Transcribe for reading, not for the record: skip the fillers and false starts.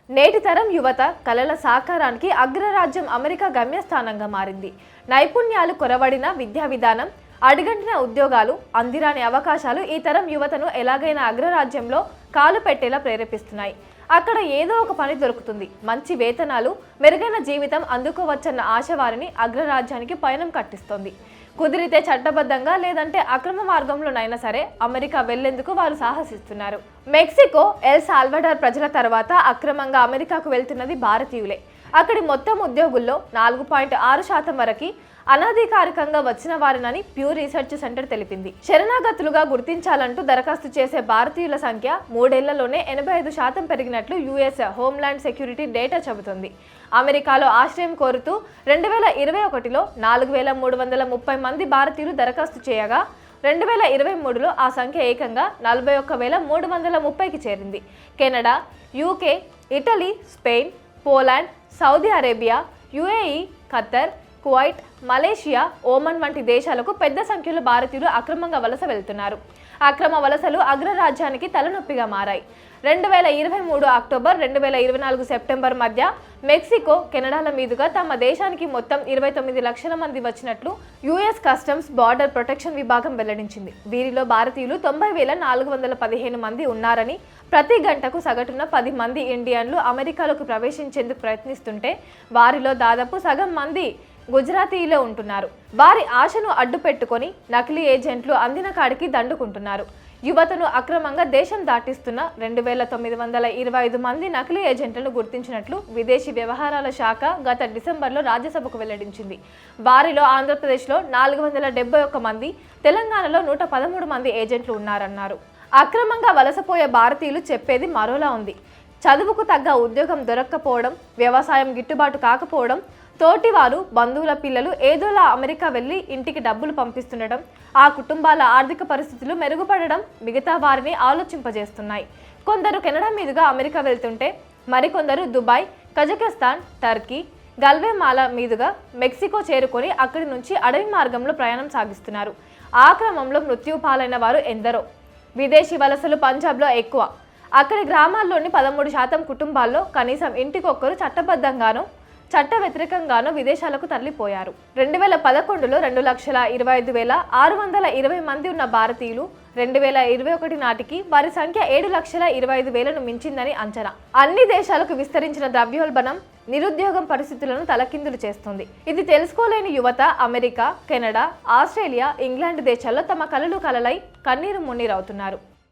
నేటి తరం యువత కలల సాకారానికి అగ్రరాజ్యం అమెరికా గమ్యస్థానంగా మారింది. నైపుణ్యాలు కొరవడిన విద్యా విధానం, అడుగంటిన ఉద్యోగాలు, అందిరాని అవకాశాలు ఈ తరం యువతను ఎలాగైనా అగ్రరాజ్యంలో కాలు పెట్టేలా ప్రేరేపిస్తున్నాయి. అక్కడ ఏదో ఒక పని దొరుకుతుంది, మంచి వేతనాలు, మెరుగైన జీవితం అందుకోవచ్చన్న ఆశ వారిని అగ్రరాజ్యానికి పయనం కట్టిస్తోంది. కుదిరితే చట్టబద్ధంగా లేదంటే అక్రమ మార్గంలోనైనా సరే అమెరికా వెళ్లేందుకు వారు సాహసిస్తున్నారు. మెక్సికో, ఎల్ సాల్వడార్ ప్రజల తర్వాత అక్రమంగా అమెరికాకు వెళ్తున్నది భారతీయులే. అక్కడి మొత్తం ఉద్యోగుల్లో 4.6% వరకు అనధికారికంగా వచ్చిన వారినని ప్యూ రీసెర్చ్ సెంటర్ తెలిపింది. శరణాగతులుగా గుర్తించాలంటూ దరఖాస్తు చేసే భారతీయుల సంఖ్య 3 ఏళ్లలోనే 85% పెరిగినట్లు యుఎస్ హోమ్లాండ్ సెక్యూరిటీ డేటా చెబుతోంది. అమెరికాలో ఆశ్రయం కోరుతూ 2021లో 4,330 మంది భారతీయులు దరఖాస్తు చేయగా 2023లో ఆ సంఖ్య ఏకంగా 41,330కి చేరింది. Canada, UK, Italy, Spain, Poland, Saudi Arabia, UAE, Qatar, Kuwait, Malaysia, Oman వంటి దేశాలకు పెద్ద సంఖ్యలో భారతీయులు అక్రమంగా వలస వెళ్తున్నారు. అక్రమ వలసలు అగ్రరాజ్యానికి తలనొప్పిగా మారాయి. 2023 అక్టోబర్ 2024 సెప్టెంబర్ మధ్య మెక్సికో, కెనడాల మీదుగా తమ దేశానికి మొత్తం 29 లక్షల మంది వచ్చినట్లు యుఎస్ కస్టమ్స్ బార్డర్ ప్రొటెక్షన్ విభాగం వెల్లడించింది. వీరిలో భారతీయులు 90,415 మంది ఉన్నారని, ప్రతి గంటకు సగటున 10 మంది ఇండియన్లు అమెరికాలోకి ప్రవేశించేందుకు ప్రయత్నిస్తుంటే వారిలో దాదాపు సగం మంది గుజరాతీలో ఉంటున్నారు. వారి ఆశను అడ్డు పెట్టుకొని నకిలీ ఏజెంట్లు అందిన కాడికి దండుకుంటున్నారు. యువతను అక్రమంగా దేశం దాటిస్తున్న 2,925 మంది నకిలీ ఏజెంట్లను గుర్తించినట్లు విదేశీ వ్యవహారాల శాఖ గత డిసెంబర్లో రాజ్యసభకు వెల్లడించింది. వారిలో ఆంధ్రప్రదేశ్లో 471 మంది, తెలంగాణలో 113 మంది ఏజెంట్లు ఉన్నారన్నారు. అక్రమంగా వలసపోయే భారతీయులు చెప్పేది మరోలా ఉంది. చదువుకు తగ్గ ఉద్యోగం దొరక్కపోవడం, వ్యవసాయం గిట్టుబాటు కాకపోవడం, తోటివారు, బంధువుల పిల్లలు ఏదోలా అమెరికా వెళ్లి ఇంటికి డబ్బులు పంపిస్తుండటం, ఆ కుటుంబాల ఆర్థిక పరిస్థితులు మెరుగుపడడం మిగతా వారిని ఆలోచింపజేస్తున్నాయి. కొందరు కెనడా మీదుగా అమెరికా వెళ్తుంటే మరికొందరు దుబాయ్, కజకిస్తాన్, టర్కీ, గల్వేమాలా మీదుగా మెక్సికో చేరుకొని అక్కడి నుంచి అడవి మార్గంలో ప్రయాణం సాగిస్తున్నారు. ఆ క్రమంలో మృత్యు పాలైన వారు ఎందరో. విదేశీ వలసలు పంజాబ్లో ఎక్కువ. అక్కడి గ్రామాల్లోని 13% కుటుంబాల్లో కనీసం ఇంటికొక్కరు చట్టబద్ధంగానూ చట్ట వ్యతిరేకంగానూ విదేశాలకు తరలిపోయారు. 2011లో 2,25,620 మంది ఉన్న భారతీయులు 2021 నాటికి వారి సంఖ్య 7,25,000ను మించిందని అంచనా. అన్ని దేశాలకు విస్తరించిన ద్రవ్యోల్బణం నిరుద్యోగం పరిస్థితులను తలకిందులు చేస్తుంది. ఇది తెలుసుకోలేని యువత అమెరికా, కెనడా, ఆస్ట్రేలియా, ఇంగ్లాండ్ దేశాల్లో తమ కలలై కన్నీరు మున్నీరవుతున్నారు.